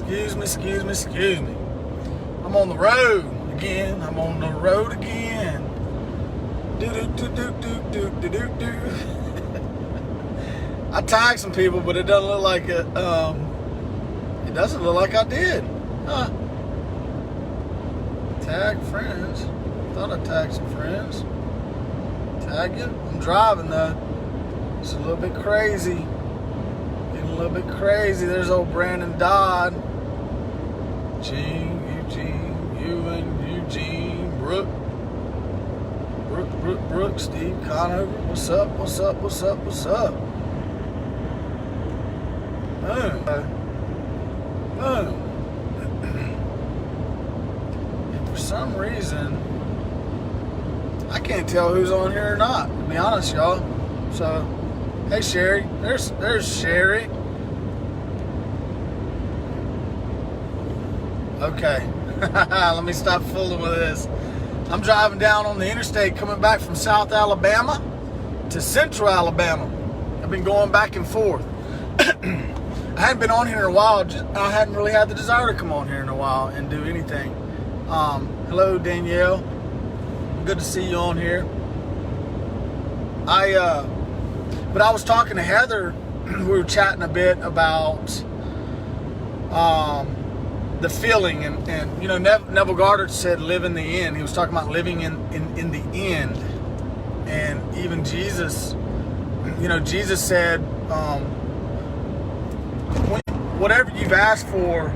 Excuse me. I'm on the road again. I tagged some people, but it doesn't look like it. It doesn't look like I did. Huh. Tag friends. Thought I tagged some friends. Tag you. I'm driving though. It's a little bit crazy. Getting a little bit crazy. There's old Brandon Dodd. Eugene, Eugene, Brooke, Steve Conover. What's up? Boom. And for some reason, I can't tell who's on here or not, to be honest, y'all. So, hey, Sherry. There's Sherry. Okay. Let me stop fooling with this. I'm driving down on the interstate coming back from South Alabama to Central Alabama. I've been going back and forth. I hadn't been on here in a while. I hadn't really had the desire to come on here in a while and do anything. Hello, Danielle. Good to see you on here. But I was talking to Heather. We were chatting a bit about the feeling, and you know, Neville Goddard said live in the end. He was talking about living in the end. And even Jesus, you know, Jesus said, whatever you've asked for,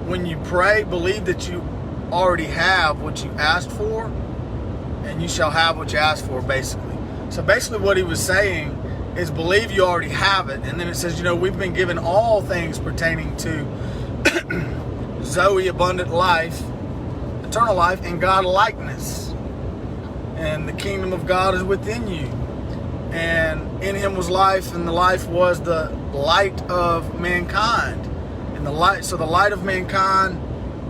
when you pray, believe that you already have what you asked for, and you shall have what you asked for, basically. So basically what he was saying is believe you already have it. And then it says, you know, we've been given all things pertaining to Zoe, abundant life, eternal life, and God likeness. And the kingdom of God is within you. And in him was life, and the life was the light of mankind. And the light of mankind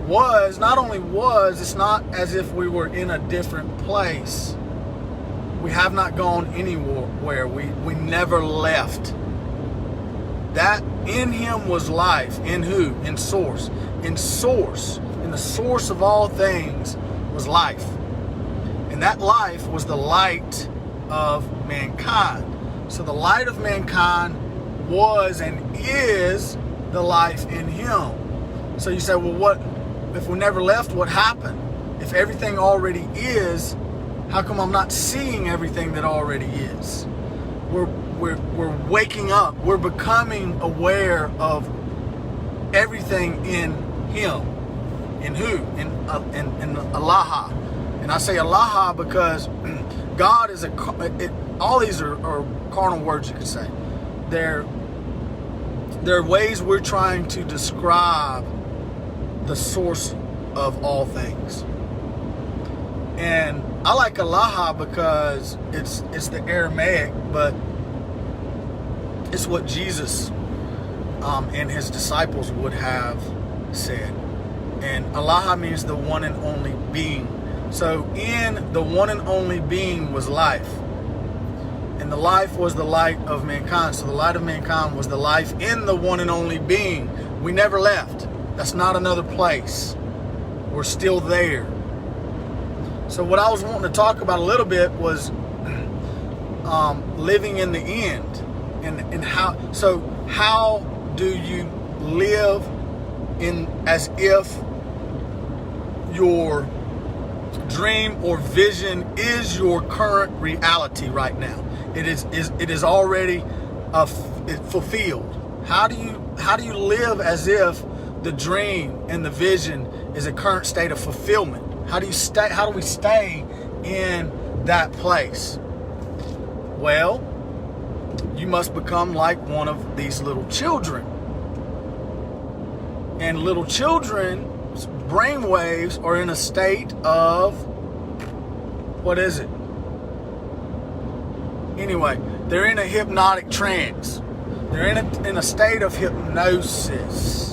was, not only was, it's not as if we were in a different place. We have not gone anywhere. We never left. That in him was life. In who? In source. In the source of all things was life. And that life was the light of mankind. So the light of mankind was and is the life in him. So you say, well, what if we never left? What happened? If everything already is, how come I'm not seeing everything that already is? We're waking up. We're becoming aware of everything in him. In who? In Allah. And I say Allah because God is all these are carnal words, you could say. They're ways we're trying to describe the source of all things. And I like Allah because it's the Aramaic, but it's what Jesus and his disciples would have said. And Allah means the one and only being. So in the one and only being was life. And the life was the light of mankind. So the light of mankind was the life in the one and only being. We never left. That's not another place. We're still there. So what I was wanting to talk about a little bit was living in the end. And how do you live in as if your dream or vision is your current reality right now? It is already fulfilled. How do you live as if the dream and the vision is a current state of fulfillment? How do we stay in that place? Well, you must become like one of these little children. And little children's brainwaves are in a state of, what is it? Anyway, they're in a hypnotic trance. They're in a state of hypnosis.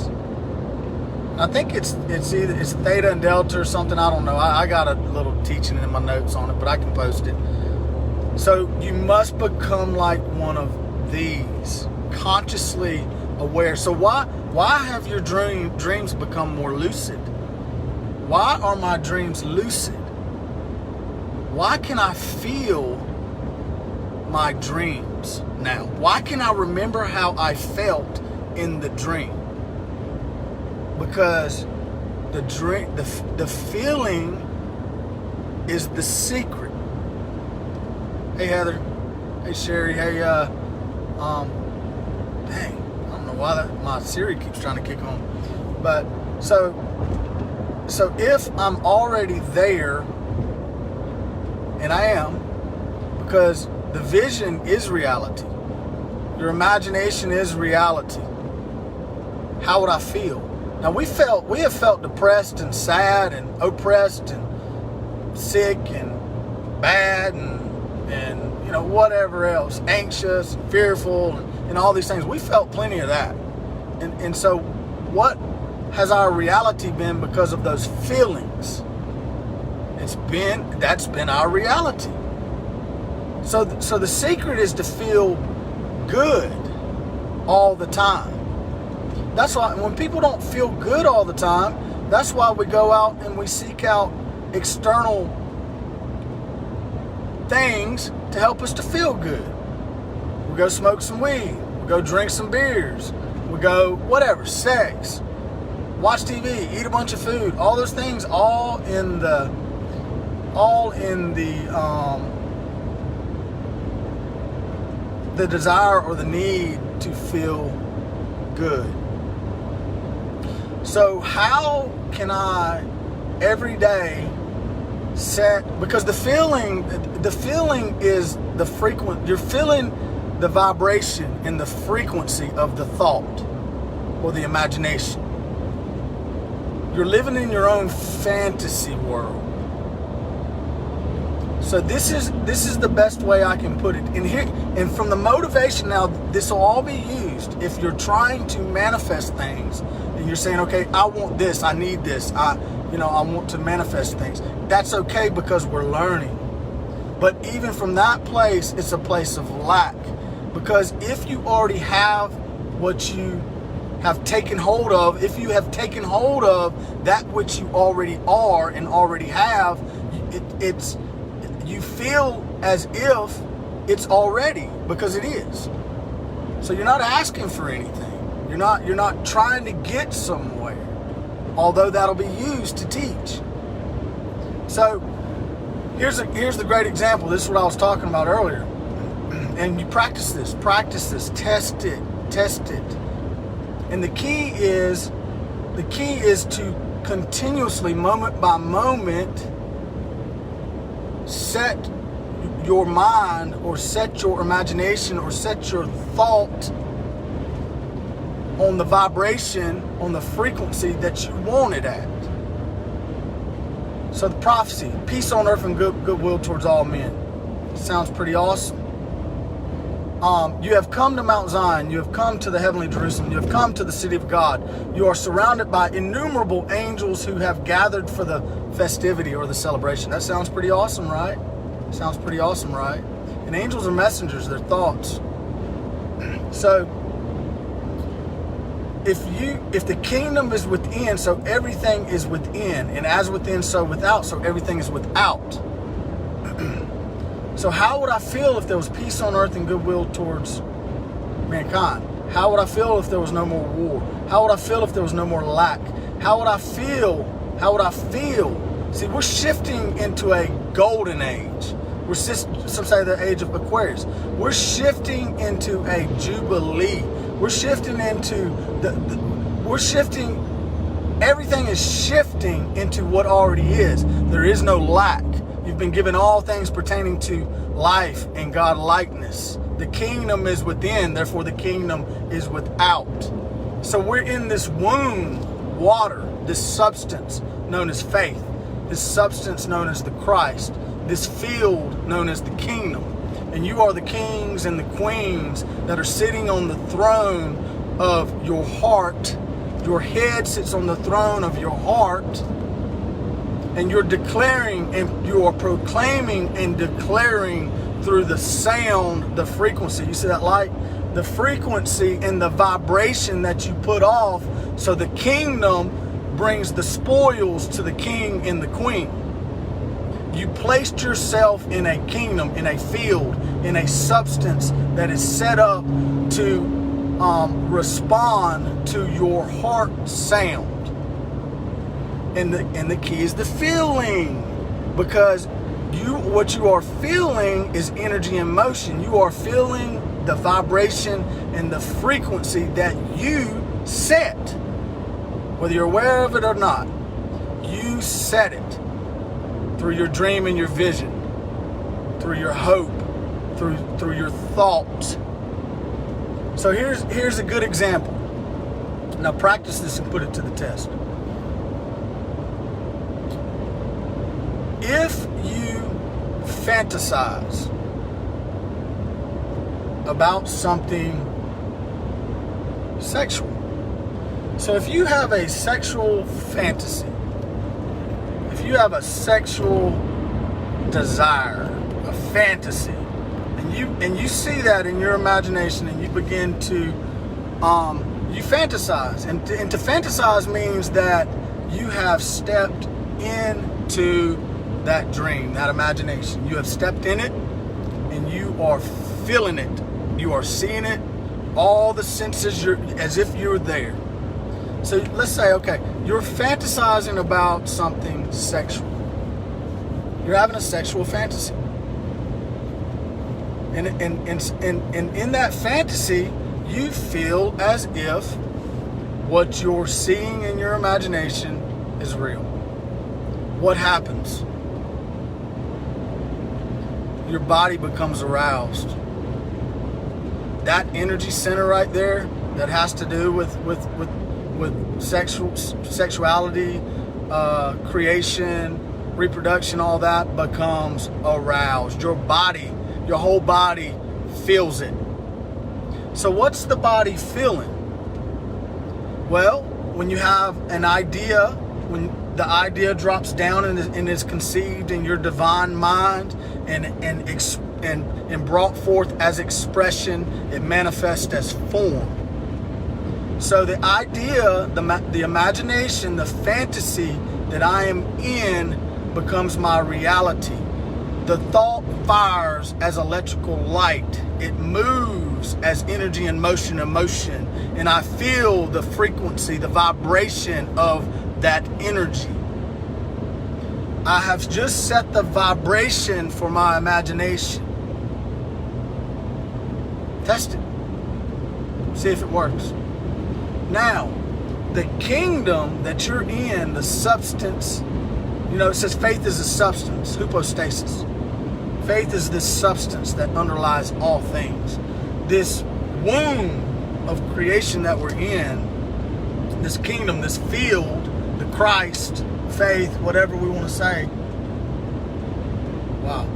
I think it's theta and delta or something. I don't know. I got a little teaching in my notes on it, but I can post it. So you must become like one of these, consciously aware. So why have your dreams become more lucid? Why are my dreams lucid? Why can I feel my dreams now? Why can I remember how I felt in the dream? Because the feeling is the secret. Hey Heather, hey Sherry, hey dang, I don't know why my Siri keeps trying to kick on. But so if I'm already there, and I am, because the vision is reality. Your imagination is reality. How would I feel? Now we have felt depressed and sad and oppressed and sick and bad and whatever else, anxious and fearful and all these things. We felt plenty of that. And so what has our reality been because of those feelings? That's been our reality. So the secret is to feel good all the time. That's why when people don't feel good all the time, that's why we go out and we seek out external things to help us to feel good. We go smoke some weed. We go drink some beers. We go whatever, sex, watch TV, eat a bunch of food. All those things, all in the desire or the need to feel good. So how can I every day because the feeling is the frequent, you're feeling the vibration and the frequency of the thought or the imagination. You're living in your own fantasy world. So this is the best way I can put it. And from the motivation, now this will all be used if you're trying to manifest things and you're saying, okay, I want this, I need this, I want to manifest things. That's okay because we're learning. But even from that place, it's a place of lack. Because if you already have what you have taken hold of, if you have taken hold of that which you already are and already have, you feel as if it's already, because it is. So you're not asking for anything. You're not trying to get somewhere, although that'll be used to teach. So here's the great example. This is what I was talking about earlier. And you practice this, test it. And the key is to continuously, moment by moment, set your mind or set your imagination or set your thought on the vibration, on the frequency that you want it at. So the prophecy, peace on earth and goodwill towards all men. Sounds pretty awesome. You have come to Mount Zion. You have come to the heavenly Jerusalem. You have come to the city of God. You are surrounded by innumerable angels who have gathered for the festivity or the celebration. That sounds pretty awesome, right? Sounds pretty awesome, right? And angels are messengers. They're thoughts. So if the kingdom is within, so everything is within, and as within, so without, so everything is without. So how would I feel if there was peace on earth and goodwill towards mankind? How would I feel if there was no more war? How would I feel if there was no more lack? How would I feel? See, we're shifting into a golden age. Some say the age of Aquarius. We're shifting into a jubilee. We're shifting into everything is shifting into what already is. There is no lack. You've been given all things pertaining to life and God likeness. The kingdom is within, therefore the kingdom is without. So we're in this womb, water, this substance known as faith, this substance known as the Christ, this field known as the kingdom. And you are the kings and the queens that are sitting on the throne of your heart. Your head sits on the throne of your heart. And you're declaring and you are proclaiming and declaring through the sound, the frequency. You see that light? The frequency and the vibration that you put off. So the kingdom brings the spoils to the king and the queen. You placed yourself in a kingdom, in a field, in a substance that is set up to respond to your heart sound. And the key is the feeling, because what you are feeling is energy in motion. You are feeling the vibration and the frequency that you set, whether you're aware of it or not. You set it through your dream and your vision, through your hope, through your thoughts. So here's a good example. Now practice this and put it to the test. If you fantasize about something sexual, so if you have a sexual fantasy, if you have a sexual desire, a fantasy, and you see that in your imagination, and you begin to you fantasize, and to fantasize means that you have stepped into that dream, that imagination. You have stepped in it, and you are feeling it. You are seeing it. All the senses, you're as if you're there. So let's say, okay, you're fantasizing about something sexual. You're having a sexual fantasy. And in that fantasy, you feel as if what you're seeing in your imagination is real. What happens? Your body becomes aroused. That energy center right there that has to do with sexuality, creation, reproduction, all that becomes aroused. Your body, your whole body feels it. So what's the body feeling? Well, when you have an idea, when the idea drops down and is conceived in your divine mind and brought forth as expression, it manifests as form. So the idea, the imagination, the fantasy that I am in becomes my reality. The thought fires as electrical light. It moves as energy in motion, emotion. And I feel the frequency, the vibration of that energy. I have just set the vibration for my imagination. Test it. See if it works. Now, the kingdom that you're in, the substance, it says faith is a substance, hypostasis. Faith is this substance that underlies all things. This womb of creation that we're in, this kingdom, this field, the Christ, faith, whatever we want to say. Wow.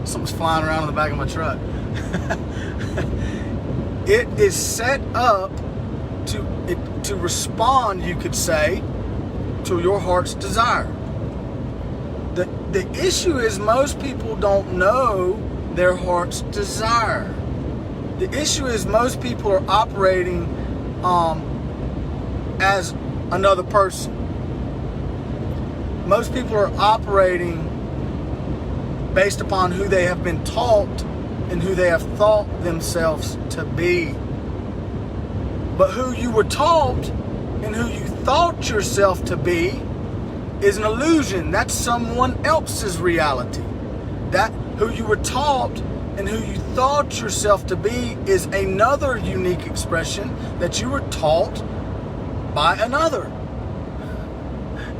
Something's flying around in the back of my truck. It is set up to respond, you could say, to your heart's desire. The issue is most people don't know their heart's desire. The issue is most people are operating as another person. Most people are operating based upon who they have been taught and who they have thought themselves to be. But who you were taught and who you thought yourself to be is an illusion. That's someone else's reality. That who you were taught and who you thought yourself to be is another unique expression that you were taught by another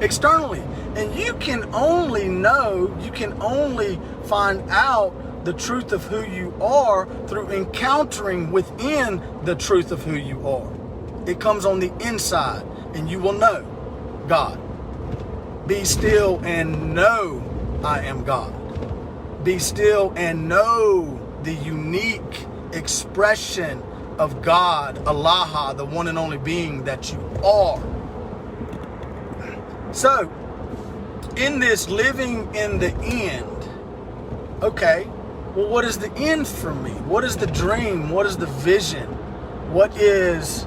externally. And you can only know, you can only find out the truth of who you are through encountering within the truth of who you are. It comes on the inside, and you will know God. Be still and know I am God. Be still and know the unique expression of God, Allah, the one and only being that you are. So, in this living in the end, okay, well, what is the end for me? What is the dream? What is the vision? What is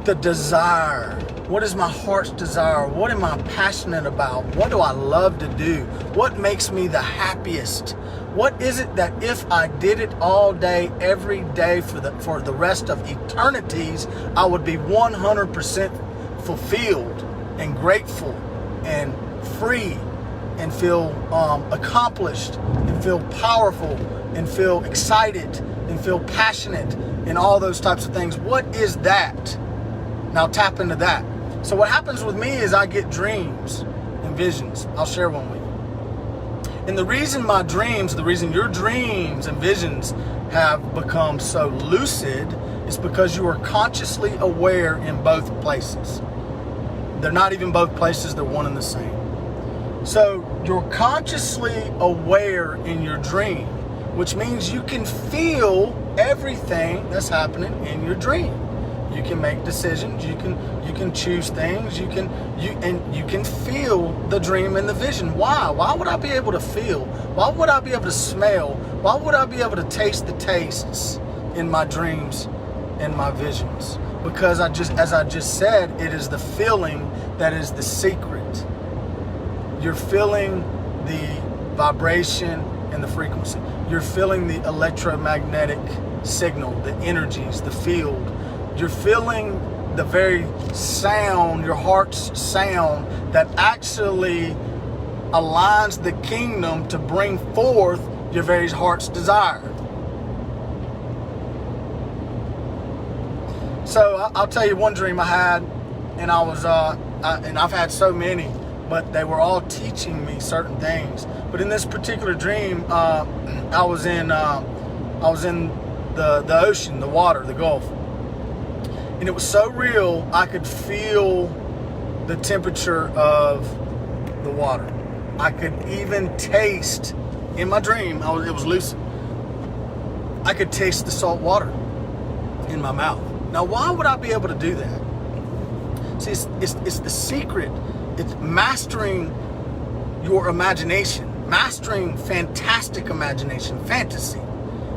the desire? What is my heart's desire? What am I passionate about? What do I love to do? What makes me the happiest? What is it that if I did it all day, every day for the rest of eternities, I would be 100% fulfilled and grateful and free and feel accomplished and feel powerful and feel excited and feel passionate and all those types of things? What is that? Now tap into that. So what happens with me is I get dreams and visions. I'll share one with you. And the reason your dreams and visions have become so lucid is because you are consciously aware in both places. They're not even both places, they're one and the same. So you're consciously aware in your dream, which means you can feel everything that's happening in your dream. You can make decisions, you can choose things, you can feel the dream and the vision. Why? Why would I be able to feel? Why would I be able to smell? Why would I be able to taste the tastes in my dreams and my visions? Because as I just said, it is the feeling that is the secret. You're feeling the vibration and the frequency. You're feeling the electromagnetic signal, the energies, the field. You're feeling the very sound, your heart's sound, that actually aligns the kingdom to bring forth your very heart's desire. So I'll tell you one dream I had, and and I've had so many, but they were all teaching me certain things. But in this particular dream, I was in the ocean, the water, the Gulf. And it was so real, I could feel the temperature of the water. I could even taste, in my dream, it was lucid, I could taste the salt water in my mouth. Now, why would I be able to do that? See, it's the secret. It's mastering your imagination, mastering fantastic imagination, fantasy.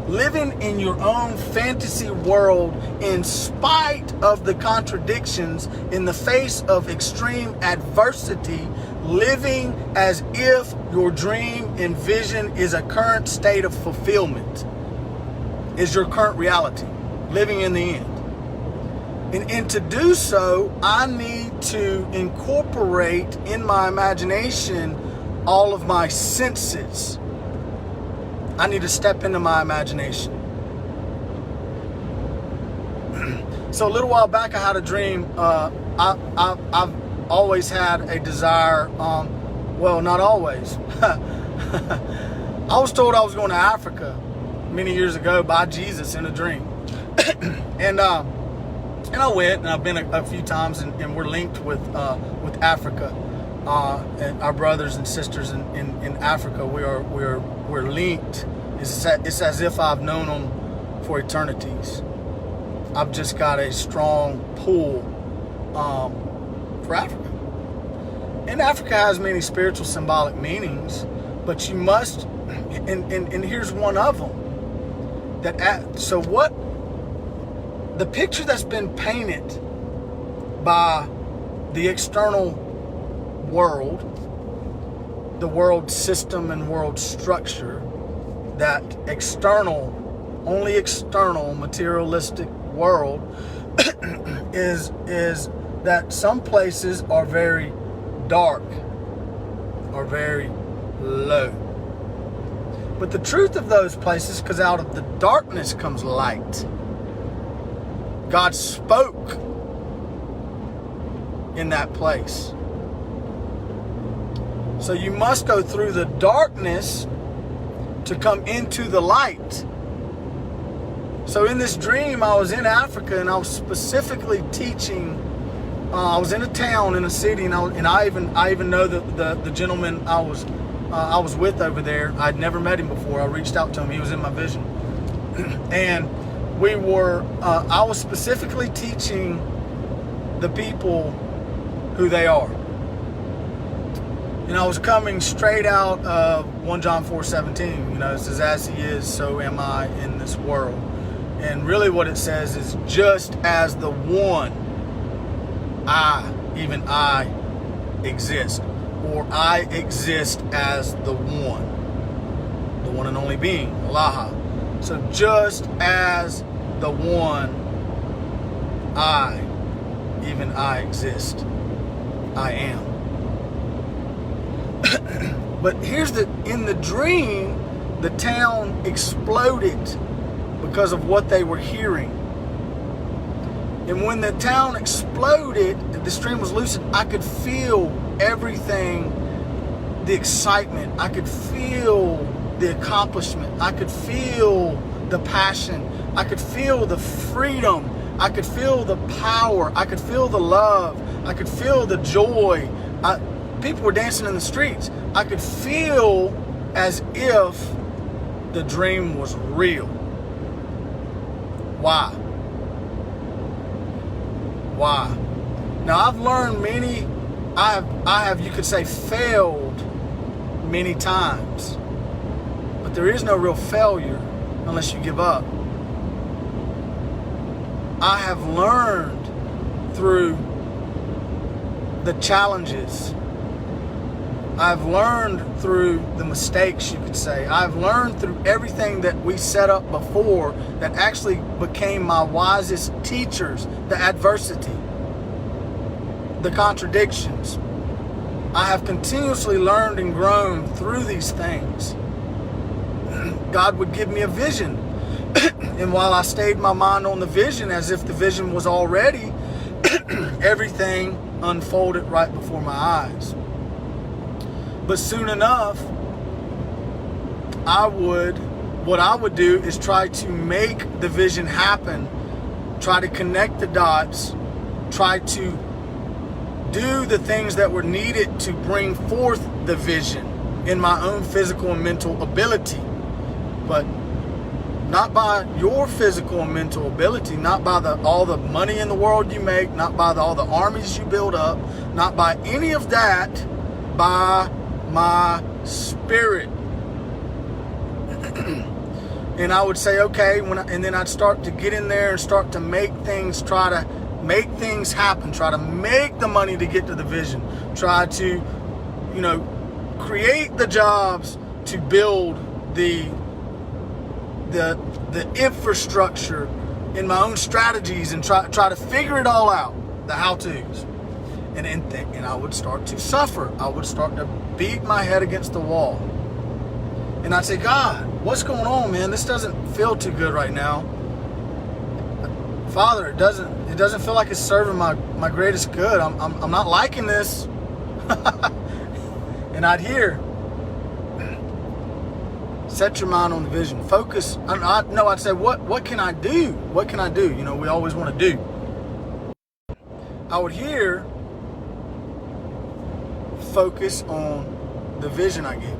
Living in your own fantasy world in spite of the contradictions, in the face of extreme adversity, living as if your dream and vision is a current state of fulfillment, is your current reality, living in the end. And to do so, I need to incorporate in my imagination all of my senses. I need to step into my imagination. So a little while back, I had a dream. I've always had a desire. Well, not always. I was told I was going to Africa many years ago by Jesus in a dream, and I went, and I've been a few times, and we're linked with Africa, and our brothers and sisters in Africa. We're linked. It's as if I've known them for eternities. I've just got a strong pull for Africa. And Africa has many spiritual symbolic meanings, but you must, and here's one of them. So what, the picture that's been painted by the external world, the world system and world structure, that only external materialistic world is that some places are very dark or very low. But the truth of those places, because out of the darkness comes light. God spoke in that place. So you must go through the darkness to come into the light. So in this dream, I was in Africa, and I was specifically teaching. I was in a town, in a city, and I even know the gentleman I was with over there. I'd never met him before. I reached out to him. He was in my vision, and I was specifically teaching the people who they are. You know, I was coming straight out of 1 John 4:17. You know, it says, as he is, so am I in this world. And really what it says is, just as the one, even I exist. Or I exist as the one and only being, Allah. So just as the one, even I exist. I am. But here's in the dream, the town exploded because of what they were hearing. And when the town exploded, the stream was lucid, I could feel everything, the excitement. I could feel the accomplishment. I could feel the passion. I could feel the freedom. I could feel the power. I could feel the love. I could feel the joy. People were dancing in the streets. I could feel as if the dream was real. Why? Why? Now I've learned I have, you could say, failed many times. But there is no real failure unless you give up. I have learned through the challenges. I've learned through the mistakes, you could say. I've learned through everything that we set up before that actually became my wisest teachers. The adversity, the contradictions. I have continuously learned and grown through these things. God would give me a vision. And while I stayed my mind on the vision as if the vision was already, everything unfolded right before my eyes. But soon enough, what I would do is try to make the vision happen, try to connect the dots, try to do the things that were needed to bring forth the vision in my own physical and mental ability. But not by your physical and mental ability, not by all the money in the world you make, not by all the armies you build up, not by any of that, by my spirit. And I would say, okay, and then I'd start to get in there and start to make things, try to make things happen, try to make the money to get to the vision, try to, create the jobs to build the infrastructure in my own strategies and try to figure it all out, the how-tos. And I would start to suffer. I would start to beat my head against the wall. And I'd say, God, what's going on, man? This doesn't feel too good right now. Father, it doesn't feel like it's serving my greatest good. I'm not liking this. And I'd hear, set your mind on the vision. Focus. I'd say, what can I do? What can I do? We always want to do. I would hear, focus on the vision I gave you.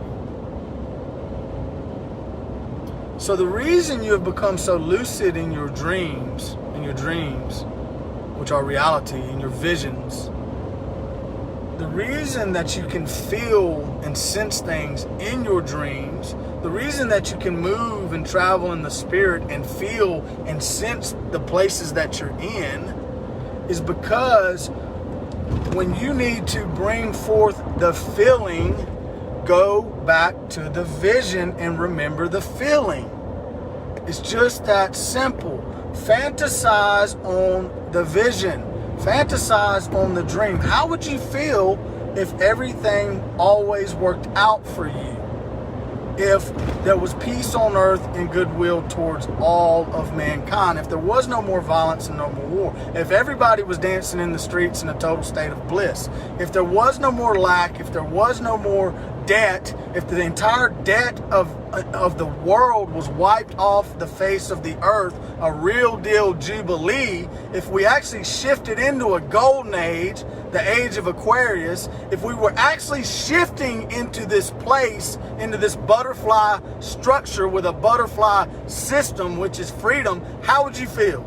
So the reason you have become so lucid in your dreams, which are reality, in your visions, the reason that you can feel and sense things in your dreams, the reason that you can move and travel in the spirit and feel and sense the places that you're in, is because when you need to bring forth the feeling, go back to the vision and remember the feeling. It's just that simple. Fantasize on the vision. Fantasize on the dream. How would you feel if everything always worked out for you? If there was peace on earth and goodwill towards all of mankind, if there was no more violence and no more war, if everybody was dancing in the streets in a total state of bliss, if there was no more lack, if there was no more debt, if the entire debt of the world was wiped off the face of the earth, a real deal jubilee, if we actually shifted into a golden age, the age of Aquarius, if we were actually shifting into this place, into this butterfly structure with a butterfly system, which is freedom, how would you feel?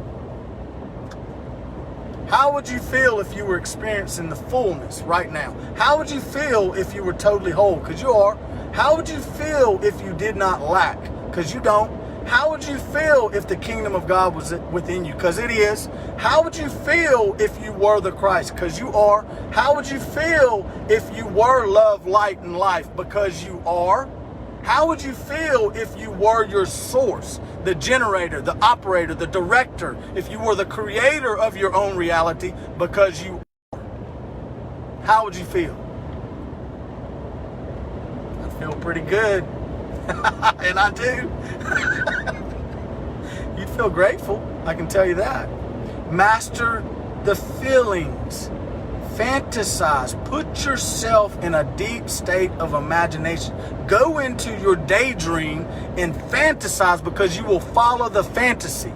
How would you feel if you were experiencing the fullness right now? How would you feel if you were totally whole? Because you are. How would you feel if you did not lack? Because you don't. How would you feel if the kingdom of God was within you? Because it is. How would you feel if you were the Christ? Because you are. How would you feel if you were love, light, and life? Because you are. How would you feel if you were your source, the generator, the operator, the director, if you were the creator of your own reality? Because you are. How would you feel? I feel pretty good. And I do. You'd feel grateful, I can tell you that. Master the feelings. Fantasize. Put yourself in a deep state of imagination. Go into your daydream and fantasize, because you will follow the fantasy.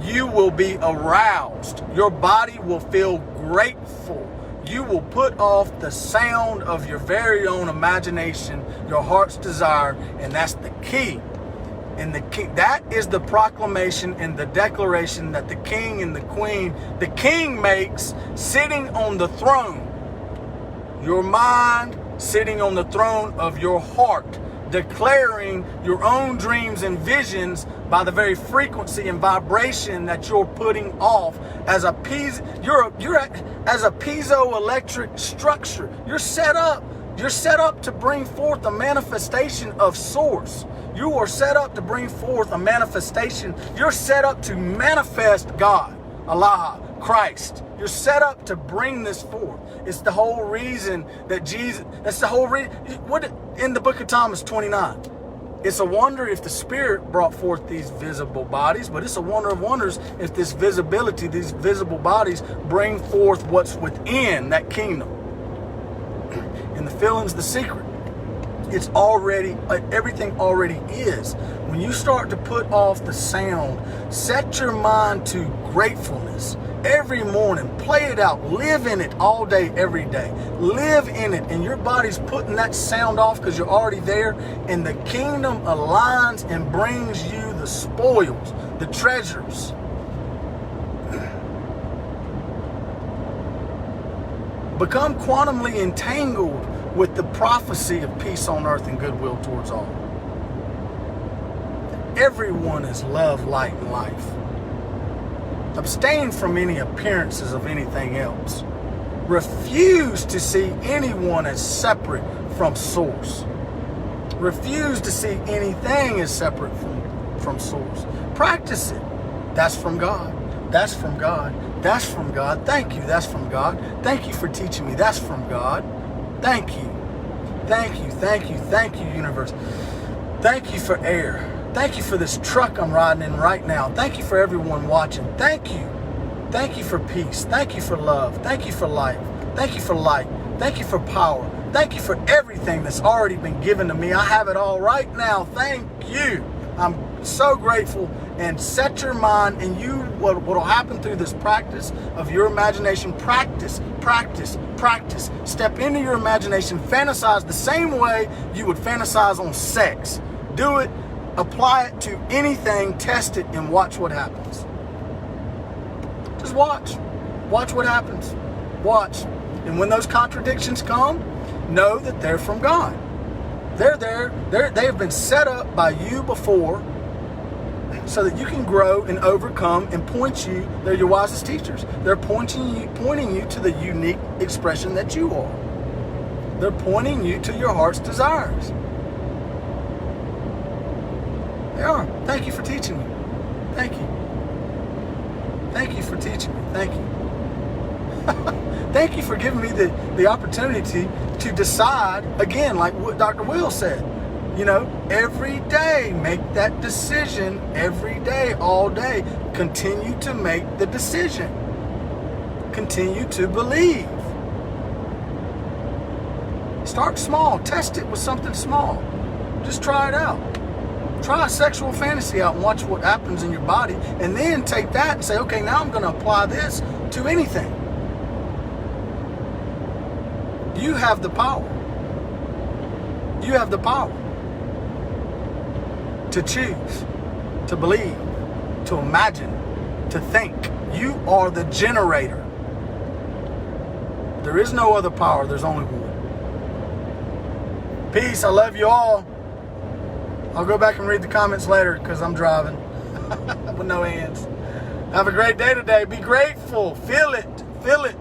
You will be aroused. Your body will feel grateful. You will put off the sound of your very own imagination, your heart's desire, and that's the key. And that is the proclamation and the declaration that the king and the queen, the king makes sitting on the throne. Your mind sitting on the throne of your heart, declaring your own dreams and visions by the very frequency and vibration that you're putting off as a as a piezoelectric structure. You're set up to bring forth a manifestation of source. You are set up to bring forth a manifestation. You're set up to manifest God, Allah, Christ. You're set up to bring this forth. It's the whole reason that that's the whole reason. What in the book of Thomas 29? It's a wonder if the Spirit brought forth these visible bodies, but it's a wonder of wonders if this visibility, these visible bodies, bring forth what's within that kingdom. And the feeling's the secret. It's already, everything already is. When you start to put off the sound, set your mind to gratefulness. Every morning, play it out, live in it all day, every day. Live in it, and your body's putting that sound off because you're already there, and the kingdom aligns and brings you the spoils, the treasures. Become quantumly entangled with the prophecy of peace on earth and goodwill towards all. Everyone is love, light, and life. Abstain from any appearances of anything else. Refuse to see anyone as separate from source. Refuse to see anything as separate from source. Practice it. That's from God. That's from God. That's from God. Thank you. That's from God. Thank you for teaching me. That's from God. Thank you. Thank you. Thank you. Thank you, universe. Thank you for air. Thank you for this truck I'm riding in right now. Thank you for everyone watching. Thank you. Thank you for peace. Thank you for love. Thank you for life. Thank you for light. Thank you for power. Thank you for everything that's already been given to me. I have it all right now. Thank you. I'm so grateful. And set your mind, and what will happen through this practice of your imagination. Practice, practice, practice. Step into your imagination. Fantasize the same way you would fantasize on sex. Do it. Apply it to anything. Test it and watch what happens. Just watch. Watch what happens. Watch. And when those contradictions come, know that they're from God. They're there. They have been set up by you before, so that you can grow and overcome and point you. They're your wisest teachers. They're pointing you to the unique expression that you are. They're pointing you to your heart's desires. They are. Thank you for teaching me. Thank you. Thank you for teaching me. Thank you. Thank you for giving me the opportunity to decide, again, like what Dr. Will said. You know, every day, make that decision. Every day, all day. Continue to make the decision. Continue to believe. Start small. Test it with something small. Just try it out. Try a sexual fantasy out and watch what happens in your body. And then take that and say, okay, now I'm going to apply this to anything. You have the power. You have the power to choose, to believe, to imagine, to think, You are the generator. There is no other power. There's only one. Peace. I love you all. I'll go back and read the comments later because I'm driving with no hands. Have a great day today. Be grateful. Feel it. Feel it.